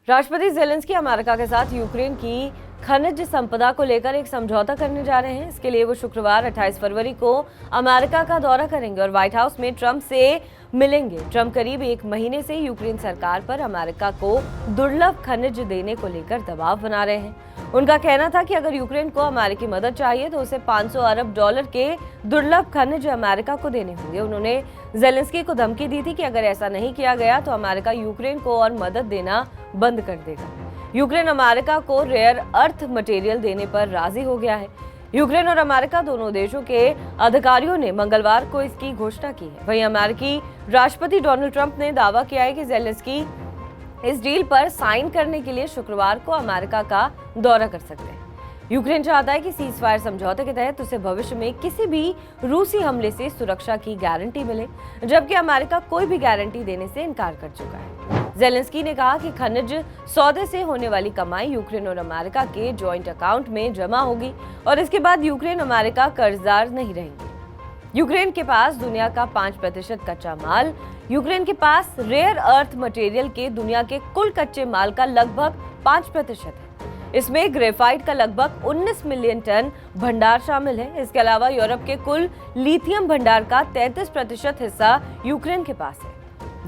राष्ट्रपति Zelensky America के साथ यूक्रेन की खनिज संपदा को लेकर एक समझौता करने जा रहे हैं। इसके लिए वो शुक्रवार 28 फरवरी को अमेरिका का दौरा करेंगे और व्हाइट हाउस में ट्रंप से मिलेंगे। ट्रंप करीब एक महीने से यूक्रेन सरकार पर अमेरिका को दुर्लभ खनिज देने को लेकर दबाव बना रहे हैं। उनका कहना था कि अगर यूक्रेन को अमेरिकी मदद चाहिए तो उसे 500 अरब डॉलर के दुर्लभ खनिज अमेरिका को देने होंगे। उन्होंने ज़ेलेंस्की को धमकी दी थी कि अगर ऐसा नहीं किया गया तो अमेरिका यूक्रेन को और मदद देना बंद कर देगा। यूक्रेन अमेरिका को रेयर अर्थ मटेरियल देने पर राजी हो गया है। यूक्रेन और अमेरिका दोनों देशों के अधिकारियों ने मंगलवार को इसकी घोषणा की है। वहीं अमेरिकी राष्ट्रपति डोनाल्ड ट्रंप ने दावा किया है कि ज़ेलेंस्की इस डील पर साइन करने के लिए शुक्रवार को अमेरिका का दौरा कर सकते हैं। यूक्रेन चाहता है कि सीज़फायर समझौते के तहत उसे भविष्य में किसी भी रूसी हमले से सुरक्षा की गारंटी मिले, जबकि अमेरिका कोई भी गारंटी देने से इनकार कर चुका है। ज़ेलेंस्की ने कहा कि खनिज सौदे से होने वाली कमाई यूक्रेन और अमेरिका के जॉइंट अकाउंट में जमा होगी और इसके बाद यूक्रेन अमेरिका कर्जदार नहीं रहेंगे। यूक्रेन के पास दुनिया का 5% कच्चा माल, यूक्रेन के पास रेयर अर्थ मटेरियल के दुनिया के कुल कच्चे माल का लगभग 5% है। इसमें ग्रेफाइट का लगभग 19 मिलियन टन भंडार शामिल है। इसके अलावा यूरोप के कुल लिथियम भंडार का 33% हिस्सा यूक्रेन के पास है।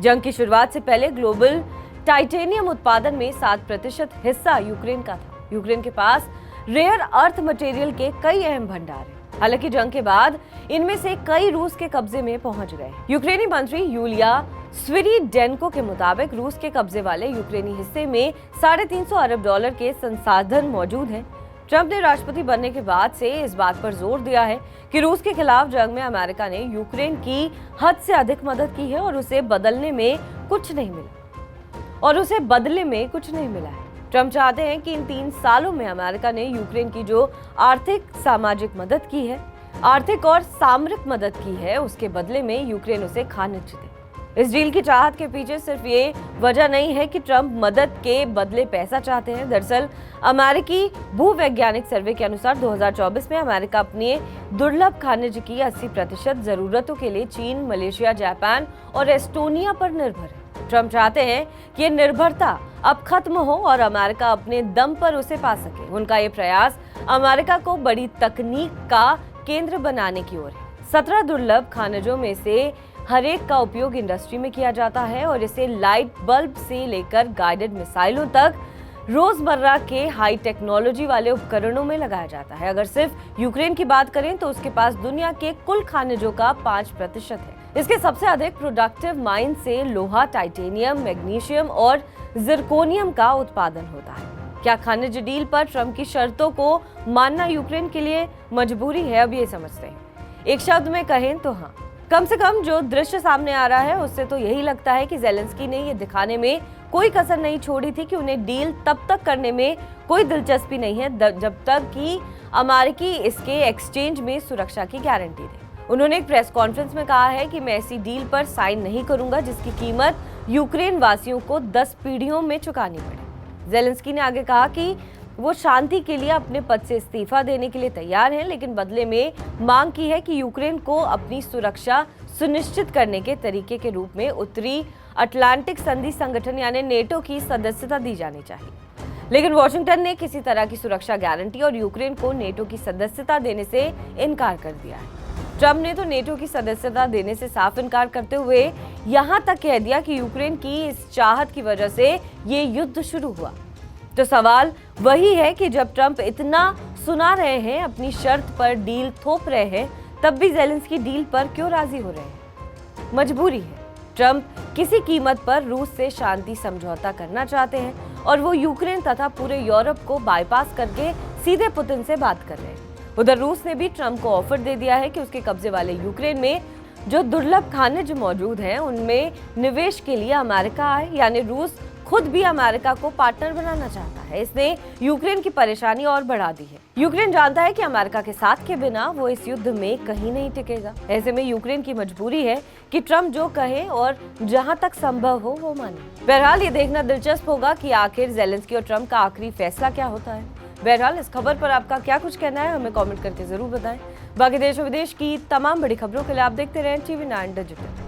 जंग की शुरुआत से पहले ग्लोबल टाइटेनियम उत्पादन में 7% हिस्सा यूक्रेन का था। यूक्रेन के पास रेयर अर्थ मटेरियल के कई अहम भंडार हैं। हालांकि जंग के बाद इनमें से कई रूस के कब्जे में पहुंच गए। यूक्रेनी मंत्री यूलिया स्विरिडेन्को के मुताबिक रूस के कब्जे वाले यूक्रेनी हिस्से में 350 अरब डॉलर के संसाधन मौजूद हैं। ट्रंप ने राष्ट्रपति बनने के बाद से इस बात पर जोर दिया है कि रूस के खिलाफ जंग में अमेरिका ने यूक्रेन की हद से अधिक मदद की है और उसे बदले में कुछ नहीं मिला है। ट्रंप चाहते हैं कि इन 3 सालों में अमेरिका ने यूक्रेन की जो आर्थिक सामाजिक मदद की है, आर्थिक और सामरिक मदद की है, उसके बदले में यूक्रेन उसे खनिज दे। इस डील की चाहत के पीछे सिर्फ ये वजह नहीं है कि ट्रंप मदद के बदले पैसा चाहते हैं। दरअसल अमेरिकी भूवैज्ञानिक सर्वे के अनुसार 2024 में अमेरिका अपने दुर्लभ खनिज की 80% जरूरतों के लिए चीन, मलेशिया, जापान और एस्टोनिया पर निर्भर है। ट्रंप चाहते हैं कि ये निर्भरता अब खत्म हो और अमेरिका अपने दम पर उसे पा सके। उनका ये प्रयास अमेरिका को बड़ी तकनीक का केंद्र बनाने की ओर है। 17 दुर्लभ खनिजों में से हर एक का उपयोग इंडस्ट्री में किया जाता है और इसे लाइट बल्ब से लेकर गाइडेड मिसाइलों तक रोजमर्रा के हाई टेक्नोलॉजी वाले उपकरणों में लगाया जाता है। अगर सिर्फ यूक्रेन की बात करें तो उसके पास दुनिया के कुल खनिजों का 5% है। इसके सबसे अधिक प्रोडक्टिव माइन से लोहा, टाइटेनियम, मैग्नीशियम और जिरकोनियम का उत्पादन होता है। क्या खनिज डील पर ट्रंप की शर्तों को मानना यूक्रेन के लिए मजबूरी है? अब ये समझते हैं। एक शब्द में कहें तो हाँ। कम से कम जो दृश्य सामने आ रहा है उससे तो यही लगता है कि ज़ेलेंस्की ने ये दिखाने में कोई कसर नहीं छोड़ी थी कि उन्हें डील तब तक करने में कोई दिलचस्पी नहीं है जब तक कि अमेरिकी इसके एक्सचेंज में सुरक्षा की गारंटी दे। उन्होंने एक प्रेस कॉन्फ्रेंस में कहा है कि मैं ऐसी डील पर साइन नहीं करूंगा जिसकी कीमत यूक्रेन वासियों को 10 पीढ़ियों में चुकानी पड़े। ज़ेलेंस्की ने आगे कहा कि वो शांति के लिए अपने पद से इस्तीफा देने के लिए तैयार हैं, लेकिन बदले में मांग की है कि यूक्रेन को अपनी सुरक्षा सुनिश्चित करने के तरीके के रूप में उत्तरी अटलांटिक संधि संगठन यानी नेटो की सदस्यता दी जानी चाहिए। लेकिन वॉशिंगटन ने किसी तरह की सुरक्षा गारंटी और यूक्रेन को नेटो की सदस्यता देने से इनकार कर दिया है। ट्रंप ने तो नेटो की सदस्यता देने से साफ इनकार करते हुए यहाँ तक कह दिया कि यूक्रेन की इस चाहत की वजह से ये युद्ध शुरू हुआ। तो सवाल वही है कि जब ट्रंप इतना सुना रहे हैं, अपनी शर्त पर डील थोप रहे हैं, तब भी ज़ेलेंस्की डील पर क्यों राजी हो रहे हैं? मजबूरी है। ट्रंप किसी कीमत पर रूस से शांति समझौता करना चाहते हैं और वो यूक्रेन तथा पूरे यूरोप को बाईपास करके सीधे पुतिन से बात कर रहे हैं। उधर रूस ने भी ट्रंप को ऑफर दे दिया है कि उसके कब्जे वाले यूक्रेन में जो दुर्लभ खनिज मौजूद हैं उनमें निवेश के लिए अमेरिका आए, यानी रूस खुद भी अमेरिका को पार्टनर बनाना चाहता है। इसने यूक्रेन की परेशानी और बढ़ा दी है। यूक्रेन जानता है कि अमेरिका के साथ के बिना वो इस युद्ध में कहीं नहीं टिकेगा। ऐसे में यूक्रेन की मजबूरी है कि ट्रंप जो कहे और जहां तक संभव हो वो माने। बहरहाल ये देखना दिलचस्प होगा कि आखिर ज़ेलेंस्की और ट्रंप का आखिरी फैसला क्या होता है। बहरहाल इस खबर पर आपका क्या कुछ कहना है हमें कमेंट करके जरूर बताएं। बाकी देश और विदेश की तमाम बड़ी खबरों के लिए आप देखते रहें TV9 डिजिटल।